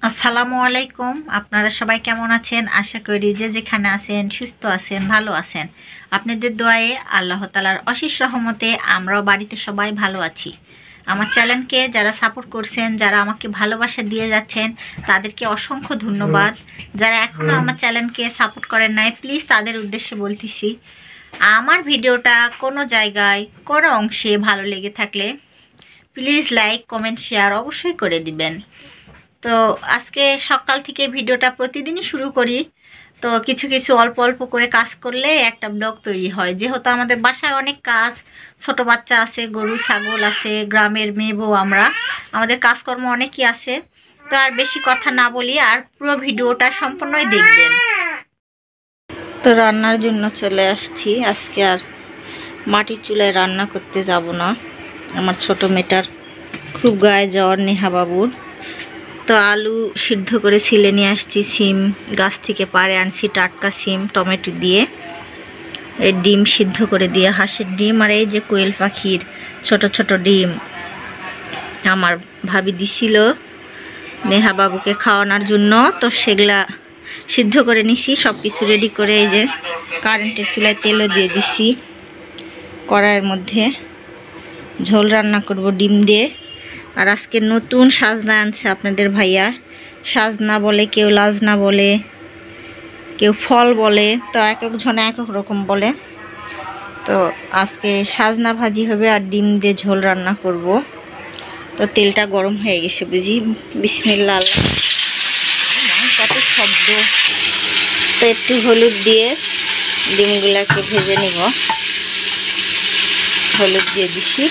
আসসালামু আলাইকুম। আপনারা সবাই কেমন আছেন? আশা করি যে যেখানে আছেন সুস্থ আছেন, ভালো আছেন। আপনাদের দোয়ায়ে আল্লাহ তাআলার অশেষ রহমতে আমরাও বাড়িতে সবাই ভালো আছি। আমার চ্যানেলকে যারা সাপোর্ট করছেন, যারা আমাকে ভালোবাসা দিয়ে যাচ্ছেন, তাদেরকে অসংখ্য ধন্যবাদ। যারা এখনও আমার চ্যানেলকে সাপোর্ট করেন নাই, প্লিজ তাদের উদ্দেশ্যে বলতেছি, আমার ভিডিওটা কোনো জায়গায় কোনো অংশে ভালো লেগে থাকলে প্লিজ লাইক, কমেন্ট, শেয়ার অবশ্যই করে দিবেন। তো আজকে সকাল থেকে ভিডিওটা প্রতিদিনই শুরু করি। তো কিছু কিছু অল্প অল্প করে কাজ করলে একটা ব্লগ তৈরি হয়। যেহেতু আমাদের বাসায় অনেক কাজ, ছোট বাচ্চা আছে, গরু ছাগল আছে, গ্রামের মেয়ে বউ আমরা, আমাদের কাজকর্ম অনেকই আছে। তো আর বেশি কথা না বলি, আর পুরো ভিডিওটা সম্পূর্ণই দেখবেন। তো রান্নার জন্য চলে আসছি। আজকে আর মাটির চুলায় রান্না করতে যাব না। আমার ছোট মেয়েটার খুব গায়ে জ্বর, নেহা বাবুর। তো আলু সিদ্ধ করে ছিলে নিয়ে আসছি, সিম গাছ থেকে পাড়ে আনছি, টাটকা সিম টমেটো দিয়ে, এই ডিম সিদ্ধ করে দিয়ে, হাঁসের ডিম আর এই যে কোয়েল পাখির ছোট ছোট ডিম আমার ভাবি দিছিল নেহা বাবুকে খাওয়ানোর জন্য। তো সেগুলা সিদ্ধ করে নিছি, সব কিছু রেডি করে এই যে কারেন্টের চুলায় তেলও দিয়ে দিছি। কড়াইয়ের মধ্যে ঝোল রান্না করব ডিম দিয়ে। আর আজকে নতুন সাজনা আনছে আপনাদের ভাইয়া। সাজনা বলে, কেউ লাজনা বলে, কেউ ফল বলে, তো এক একজনে এক এক রকম বলে। তো আজকে সাজনা ভাজি হবে আর ডিম দিয়ে ঝোল রান্না করব। তো তেলটা গরম হয়ে গেছে বুঝি। বিসমিল্লাহ, কত শব্দ। তো একটু হলুদ দিয়ে ডিমগুলাকে ভেজে নিব। হলুদ দিয়ে দিছি।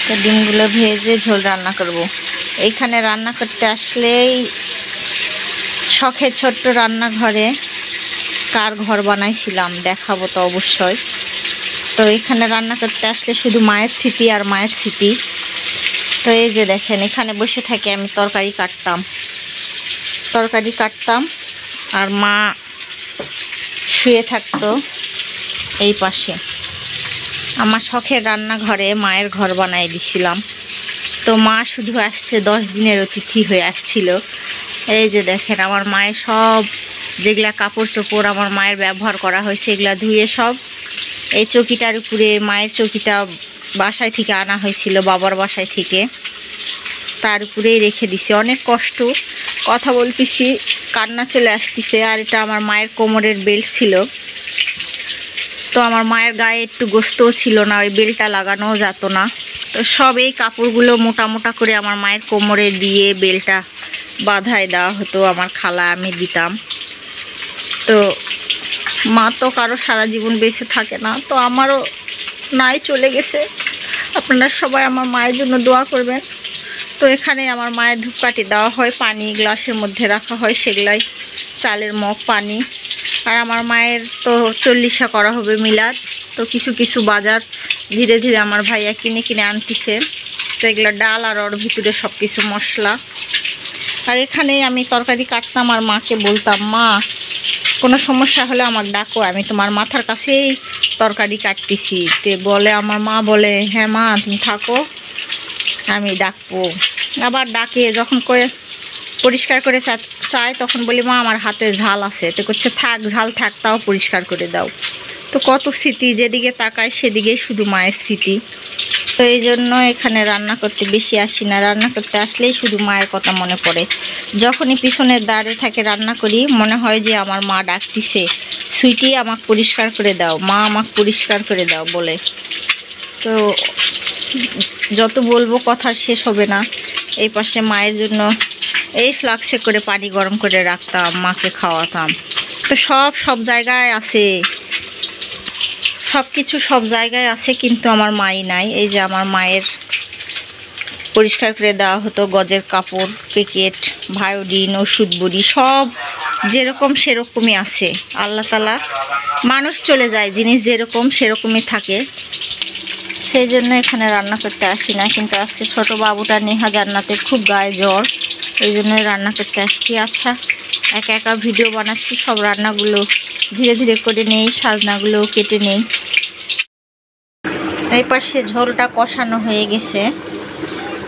তো ডিমগুলো ভেজে ঝোল রান্না করব। এইখানে রান্না করতে আসলেই শখের ছোট্ট রান্নাঘরে কার ঘর বানাইছিলাম দেখাবো তো অবশ্যই। তো এখানে রান্না করতে আসলে শুধু মায়ের স্মৃতি আর মায়ের স্মৃতি। তো এই যে দেখেন, এখানে বসে থেকে আমি তরকারি কাটতাম আর মা শুয়ে থাকতো এই পাশে। আমার শখের রান্নাঘরে মায়ের ঘর বানাই দিছিলাম। তো মা শুধু আসছে 10 দিনের অতিথি হয়ে আসছিল। এই যে দেখেন, আমার মায়ের সব যেগুলা কাপড় চোপড় আমার মায়ের ব্যবহার করা হয়েছে এগুলা ধুয়ে সব এই চৌকিটার উপরে, মায়ের চৌকিটা বাসায় থেকে আনা হয়েছিল, বাবার বাসায় থেকে, তার উপরেই রেখে দিছি। অনেক কষ্ট, কথা বলতেছি কান্না চলে আসতেছে। আর এটা আমার মায়ের কোমরের বেল্ট ছিল। তো আমার মায়ের গায়ে একটু গোস্তও ছিল না, ওই বেল্টটা লাগানোও যেত না। তো সব এই কাপড়গুলো মোটা মোটা করে আমার মায়ের কোমরে দিয়ে বেল্টটা বাঁধায় দেওয়া হতো। আমার খালা, আমি দিতাম। তো মা তো কারো সারা জীবন বেঁচে থাকে না, তো আমারও নাই, চলে গেছে। আপনারা সবাই আমার মায়ের জন্য দোয়া করবেন। তো এখানে আমার মায়ের ধূপকাঠি দেওয়া হয়, পানি গ্লাসের মধ্যে রাখা হয়, সেগুলাই চালের মগ, পানি। আর আমার মায়ের তো 40 করা হবে মিলাদ। তো কিছু কিছু বাজার ধীরে ধীরে আমার ভাইয়া কিনে আনতেছে। তো এগুলো ডাল আর ওর ভিতরে সব কিছু মশলা। আর এখানে আমি তরকারি কাটতাম আর মাকে বলতাম, মা কোনো সমস্যা হলে আমার ডাকো, আমি তোমার মাথার কাছেই তরকারি কাটতেছি। তে বলে, আমার মা বলে, হ্যাঁ মা তুমি থাকো, আমি ডাকবো। আবার ডাকে যখন করে পরিষ্কার করে চায় তখন বলি, মা আমার হাতে ঝাল আছে। তো করছে, থাক ঝাল থাক, তাও পরিষ্কার করে দাও। তো কত স্মৃতি, যেদিকে তাকায় সেদিকেই শুধু মায়ের স্মৃতি। তো এই জন্য এখানে রান্না করতে বেশি আসি না। রান্না করতে আসলেই শুধু মায়ের কথা মনে পড়ে। যখনই পিছনের দাঁড়ে থাকে রান্না করি, মনে হয় যে আমার মা ডাকতিছে, সুইটি আমাকে পরিষ্কার করে দাও, মা আমাকে পরিষ্কার করে দাও বলে। তো যত বলবো কথা শেষ হবে না। এই পাশে মায়ের জন্য এই ফ্লাক্সে করে পানি গরম করে রাখতাম, মাকে খাওয়াতাম। তো সব জায়গায় আছে, সব কিছু সব জায়গায় আছে, কিন্তু আমার মাই নাই। এই যে আমার মায়ের পরিষ্কার করে দেওয়া হতো গজের কাপড়, প্যাকেট, ভায়োডিন, ওষুধ বড়ি, সব যেরকম সেরকমই আছে। আল্লাহ তাআলা, মানুষ চলে যায়, জিনিস যেরকম সেরকমই থাকে। সেই জন্য এখানে রান্না করতে আসি না। কিন্তু আজকে ছোট বাবুটা নেহা জান্নাতের খুব গায়ে জ্বর, এই জন্যই রান্না করতে আসছি। আচ্ছা, একা একা ভিডিও বানাচ্ছি, সব রান্নাগুলো ধীরে ধীরে করে নেই, সাজনাগুলো কেটে নেই। এই পাশে ঝোলটা কষানো হয়ে গেছে।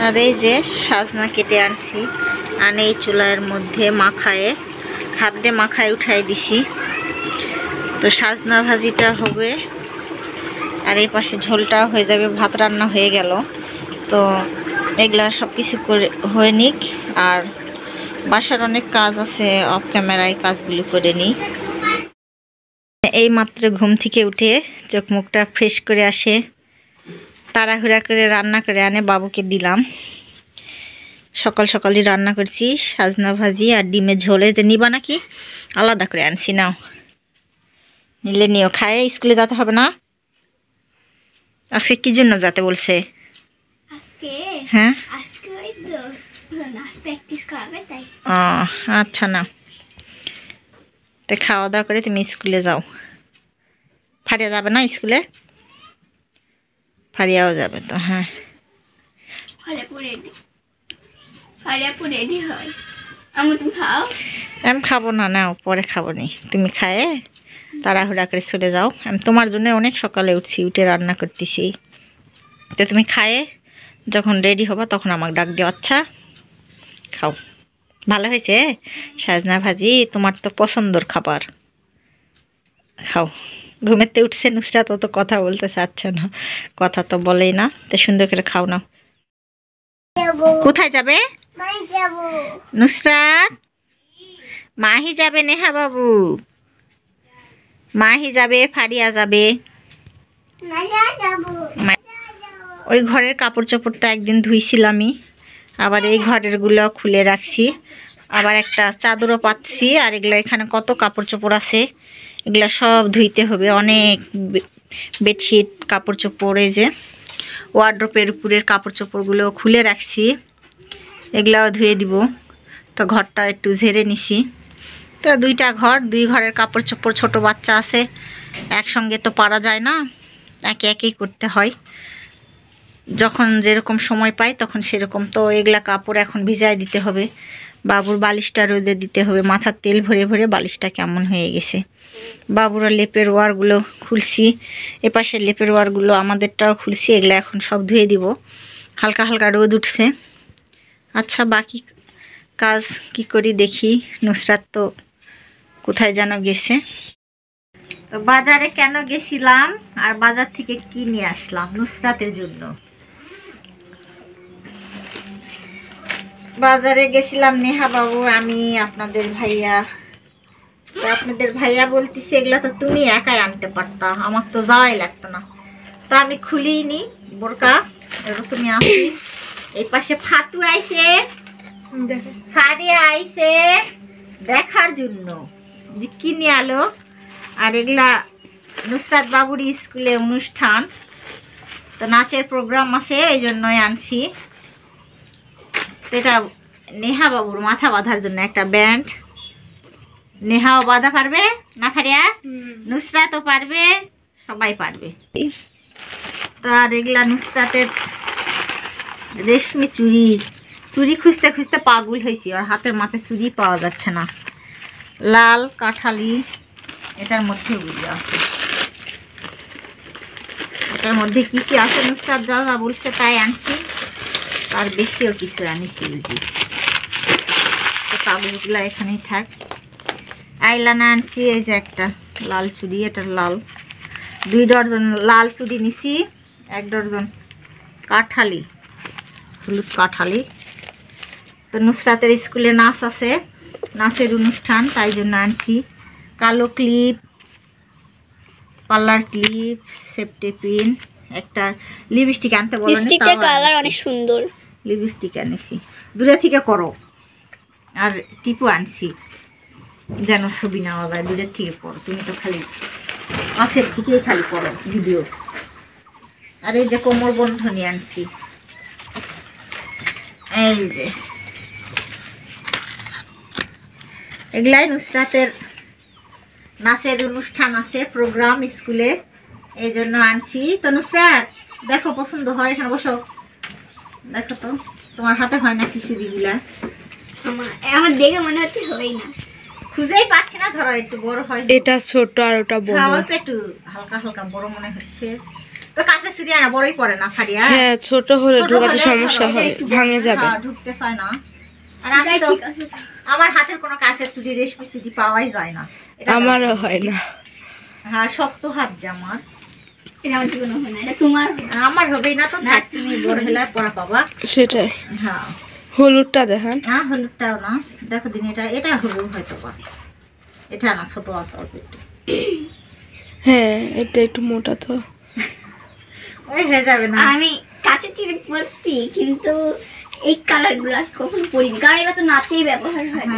আর এই যে সাজনা কেটে আনছি, আনে এই চুলার মধ্যে মাখায়ে হাত দিয়ে মাখায় উঠাই দিছি। তো সাজনা ভাজিটা হবে আর এই পাশে ঝোলটা হয়ে যাবে, ভাত রান্না হয়ে গেল। তো এগুলা সব কিছু করে হয়ে নিক, আর বাসার অনেক কাজ আছে, অফ ক্যামেরায় কাজগুলো করে নিই। এই মাত্র ঘুম থেকে উঠে চোখ মুখটা ফ্রেশ করে আসে, তাড়াহুড়া করে রান্না করে আনে বাবুকে দিলাম। সকাল সকালই রান্না করছি সাজনা ভাজি আর ডিমের ঝোলে। তো নিবা নাকি? আলাদা করে আনছি, নাও, নিলে নিও, খায় স্কুলে যেতে হবে না। আজকে কি জন্য যেতে বলছে? হ্যাঁ, আচ্ছা, না তো খাওয়া দাওয়া করে তুমি স্কুলে যাও। ফারিয়া যাবে না স্কুলে? ফারিয়াও যাবে তো? হ্যাঁ, আমি খাবো না, নাও পরে খাবো নি, তুমি খায়ে তাড়াহুড়া করে চলে যাও। আমি তোমার জন্য অনেক সকালে উঠছি, উঠে রান্না করতেছি। তো তুমি খায়ে যখন রেডি হবা তখন আমাকে ডাক দিও। আচ্ছা, খাও। ভালো হয়েছে সাজনা ভাজি, তোমার তো পছন্দর খাবার, খাও। ঘুমেতে উঠছে নুসরাত, তো কথা বলতে চাচ্ছে না, কথা তো বলেই না। তো সুন্দর করে খাও না। কোথায় যাবে নুসরাত? মাহি যাবে, নেহা বাবু, মাহি যাবে, ফারিয়া যাবে। ওই ঘরের কাপড় চোপড়টা একদিন ধুইছিলামই, আবার এই ঘরের গুলো খুলে রাখছি, আবার একটা চাদরও পাচ্ছি। আর এগুলো এখানে কত কাপড় চোপড় আছে, এগুলা সব ধুইতে হবে। অনেক বেডশিট, কাপড় চোপড়, এই যে ওয়ার্ড্রোপের উপরের কাপড় চোপড়গুলো খুলে রাখছি, এগুলাও ধুয়ে দিব। তো ঘরটা একটু ঝেড়ে নিছি। তো দুইটা ঘর, দুই ঘরের কাপড় চোপড়, ছোট বাচ্চা আছে, একসঙ্গে তো পারা যায় না, একে একেই করতে হয়। যখন যেরকম সময় পাই তখন সেরকম। তো এগুলা কাপড় এখন ভিজায় দিতে হবে। বাবুর বালিশটা রোদে দিতে হবে, মাথার তেল ভরে ভরে বালিশটা কেমন হয়ে গেছে। বাবুরা লেপের ওয়ারগুলো খুলছি, এপাশের লেপের ওয়ারগুলো আমাদেরটাও খুলছি, এগুলো এখন সব ধুয়ে দিব। হালকা হালকা রোদ উঠছে। আচ্ছা, বাকি কাজ কি করি দেখি। নুসরাত তো কোথায় যেন গেছে। তো বাজারে কেন গেছিলাম আর বাজার থেকে কি নিয়ে আসলাম নুসরাতের জন্য। বাজারে গেছিলাম নেহা বাবু, আমি, আপনাদের ভাইয়া। তো আপনাদের ভাইয়া বলতেছে এগুলা তো তুমি একাই আনতে পারতা, আমার তো যাওয়াই লাগতো না। তো আমি খুলিনি বোরকা, এরকমই আসি। এই পাশে ফাতু আইছে, ফারিয়া আইছে দেখার জন্য যে কি নিয়ে আলো। আর এগুলা নুসরাত বাবুর স্কুলে অনুষ্ঠান, তো নাচের প্রোগ্রাম আছে, এই জন্যই আনছি। এটা নেহা বাবুর মাথা বাঁধার জন্য একটা ব্যান্ড। নেহাও বাঁধা পারবে না ফারিয়া? নুসরাতও পারবে, সবাই পারবে। তো আর এগুলা নুসরাতের রেশমি চুড়ি, চুড়ি খুঁজতে খুঁজতে পাগল হয়েছি, আর হাতের মাপে চুড়ি পাওয়া যাচ্ছে না। লাল কাঠালি, এটার মধ্যে বুঝে আছে, এটার মধ্যে কি কি আছে নুসরাত যা যা বলছে তাই আনছি, তার বেশিও কিছু আনিছি বুঝি। তো কাগজগুলো এখানেই থাক। আইলানা আনছি, এই যে একটা লাল চুড়ি, এটা লাল। 2 ডজন লাল চুড়ি নিছি, 1 ডজন কাঠালি, হলুদ কাঠালি। তো নুসরাতের স্কুলে নাচ আছে, নাচের অনুষ্ঠান, তাই জন্য আনছি। কালো clip, parlour clip, safety pin, একটা লিপস্টিক আনতে বলেন, লিপস্টিকটা কালার অনেক সুন্দর, লিপস্টিক আনছি। দূরে থেকে করো। আর টিপু আনছি, যেন ছবি নেওয়া যায়, দূরের থেকে পড়ো, তুমি তো খালি কাছের থেকেই খালি করো ভিডিও। আর এই যে কোমর বন্ধনী আনছি, এই যে এগুলাই নুসরাতের নাচের অনুষ্ঠান আছে, প্রোগ্রাম স্কুলে, এই জন্য আনছি। তো নুসরাত দেখো পছন্দ হয়, এখানে বসো, দেখো তো তোমার হাতে হয় না খিচুড়িগুলা? আমার দেখে মনে হচ্ছে হয় না, খুঁজেই পাচ্ছি না। ধরো একটু বড় হয়, এটা ছোট আর ওটা বড়, অল্প একটু হালকা হালকা বড় মনে হচ্ছে। তো কাছে সিরিয়া না বড়ই পড়ে না ফারিয়া? হ্যাঁ, ছোট হলে ঢোকাতে সমস্যা হয়, ভাঙে যাবে। ঢুকতে চায় না, আর আমি তো আমার হাতের কোনো কাছের চুড়ি রেশমি চুড়ি পাওয়াই যায় না। আমারও হয় না। হ্যাঁ শক্ত হাত যে আমার। তোমার আমার হবেই না তো, থাক তুমি বড় হলে পড়া পাবা। সেটাই। হ্যাঁ হলুদটা দেখান। না হলুদটাও না, দেখো দিন এটা হলুদ হয়তো বা, এটা না ছোট আছে অল্প একটু। হ্যাঁ এটা একটু মোটা তো। ওই হয়ে যাবে না। আমি কাঁচের চুড়ি পরছি কিন্তু এই কালারগুলো কখনো পরিনি, কারণ এগুলো তো নাচেই ব্যবহার হয়।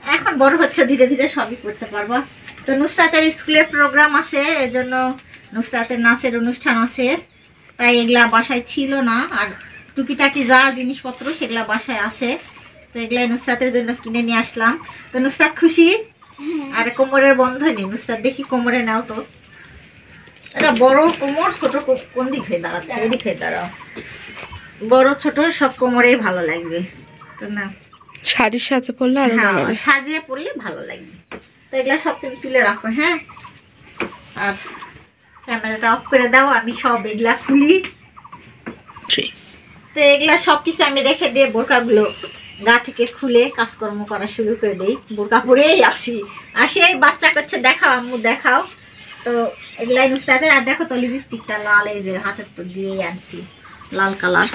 এখন বড় হচ্ছে ধীরে ধীরে সবই করতে পারবা। তো নুসরাতের স্কুলে প্রোগ্রাম আছে, এজন্য নুসরাতের নাচের অনুষ্ঠান আছে, তাই এগুলা বাসায় ছিল না। আর টুকিটাকি যা জিনিসপত্র সেগুলা বাসায় আছে, তো এগুলা নুসরাতের জন্য কিনে নিয়ে আসলাম। তো নুসরাত খুশি। আর কোমরের বন্ধ নেই, নুসরাত দেখি কোমরে নাও তো। এটা বড় কোমর, ছোট কোন দিক হয়ে দাঁড়াচ্ছে? এদিক হয়ে দাঁড়াও। বড় ছোট সব কোমরেই ভালো লাগবে তো না, শাড়ির সাথে পরলে আরো ভালো লাগে। সাজিয়ে পরলে ভালো লাগবে। তো এগুলা সব তুমি তুলে রাখো। হ্যাঁ, আর ক্যামেরাটা অফ করে দাও, আমি সব এগুলা খুলি। তো এগুলা সব কিছু আমি রেখে দিয়ে বোরকাগুলো গা থেকে খুলে কাজকর্ম করা শুরু করে দেই। বোরকা পরেই আসি এই বাচ্চা করছে দেখাও আম্মু দেখাও। তো এগুলাই নুসরাতের। আর দেখো তো লিপস্টিকটা লাল, এই যে হাতের তো দিয়েই আনছি লাল কালার।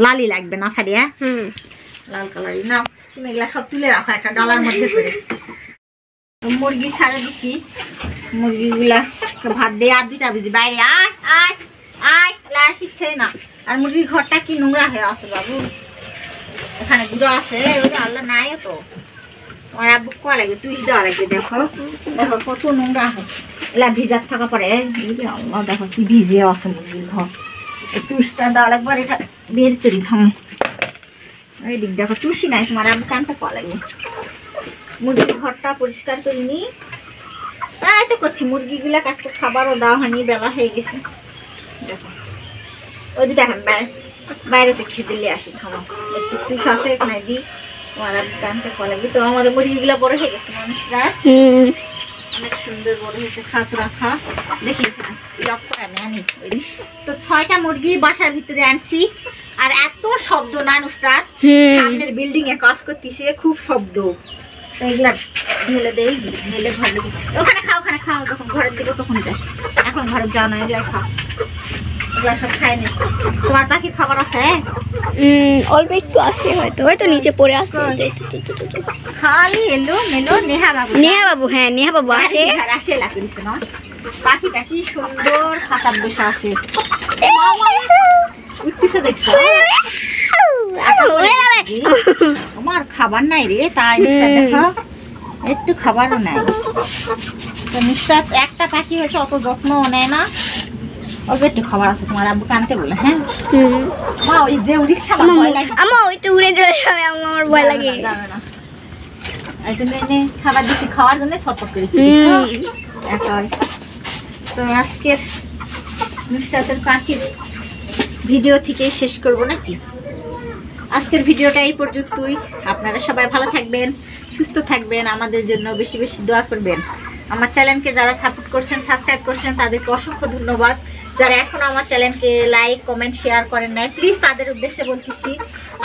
লালই লাগবে না ফারিয়া? লাল কালারই নাও। তুমি এগুলা সব তুলে রাখো একটা ডালার মধ্যে করে। মুরগি ছাড়ে দিছি, মুরগিগুলা ভাত দিয়ে আর দুইটা বুঝি বাইরে আয় আয় আয় আসছে না। আর মুরগির ঘরটা কি নোংরা হয়ে আছে বাবু, এখানে গুঁড়ো আছে আল্লাহ নাই তো। আমার আব্বু কোয়া লাগবে, তুই দেওয়া লাগবে। দেখো দেখো কত নোংরা হয়, এলা ভিজার থাকা পরে আল্লাহ দেখো কি ভিজে আছে মুরগির ঘর। তুষটা দেওয়া লাগবে, আর এটা বের করি থামো। এই দিক দেখো তুষি নাই, তোমার আব্বু কানতে কোয়া লাগবে। মুরগির ঘরটা পরিষ্কার করিনি, তাই তো করছি। মুরগিগুলা কাজকে খাবারও দেওয়া হয়নি, বেলা হয়ে গেছে। দেখো ওই দুটা এখন বাইরেতে খেতে নিয়ে আসি থামো। একটু তুষ আছে নাই দিই, তোমার আব্বু কানতে কোয়া লাগবে। তো আমাদের মুরগিগুলা বড় হয়ে গেছে, মানুষরা অনেক সুন্দর বড় হয়েছে। খাতুরা খা দেখি লক করে আমি আনি। তো 6টা মুরগি বাসার ভিতরে আনছি। আর এত শব্দ না নুসরাত, সামনের বিল্ডিং এ কাজ করতেছে, খুব শব্দ। তো এগুলা ঢেলে দেই, ঢেলে ঘরে দিবি। ওখানে খাও, ওখানে খাও, যখন ঘরে দিব তখন যাস। এখন ঘরে যাও না, এগুলাই খাও। এগুলা সব খাই নি। তোমার পাখির খাবার আছে? অল্প একটু আছে হয়তো, হয়তো নিচে পড়ে আছে। খালি এলো মেলো নেহা বাবু। নেহা বাবু, হ্যাঁ নেহা বাবু আসে। আসে লাগিয়েছে না, পাখিটা কি সুন্দর খাতার বসে আছে। উঠতেছে দেখছো? আমার খাবার নাই রে, তাই দেখো একটু খাবারও নাই। তো নুসরাত একটা পাখি হয়েছে, অত যত্নও নেয় না, অল্প একটু খাবার আছে। তোমার আব্বু কানতে বলে। হ্যাঁ মা ওই যে উড়িচ্ছা আমার ভয় লাগে। আমা ওইটা উড়ে যাওয়ার সময় আমার ভয় লাগে। যাবে না, এই জন্য খাবার দিচ্ছি, খাওয়ার জন্য ছটফট করে। তো আজকের নুসরাতের পাখির ভিডিও থেকে শেষ করব নাকি? আজকের ভিডিওটা এই পর্যন্তই। আপনারা সবাই ভালো থাকবেন, সুস্থ থাকবেন, আমাদের জন্য বেশি বেশি দোয়া করবেন। আমার চ্যানেলকে যারা সাপোর্ট করছেন, সাবস্ক্রাইব করছেন, তাদেরকে অসংখ্য ধন্যবাদ। যারা এখনও আমার চ্যানেলকে লাইক কমেন্ট শেয়ার করেন নাই, প্লিজ তাদের উদ্দেশ্যে বলতেছি,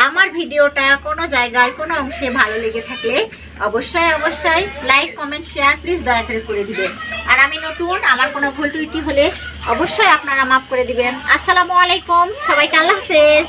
আমার ভিডিওটা কোনো জায়গায় কোনো অংশে ভালো লেগে থাকলে অবশ্যই অবশ্যই লাইক কমেন্ট শেয়ার প্লিজ দয়া করে দিবেন। আর আমি নতুন, আমার কোনো ভুল ত্রুটি হলে অবশ্যই আপনারা মাফ করে দিবেন। আসসালামু আলাইকুম, সবাইকে আল্লাহ হাফেজ।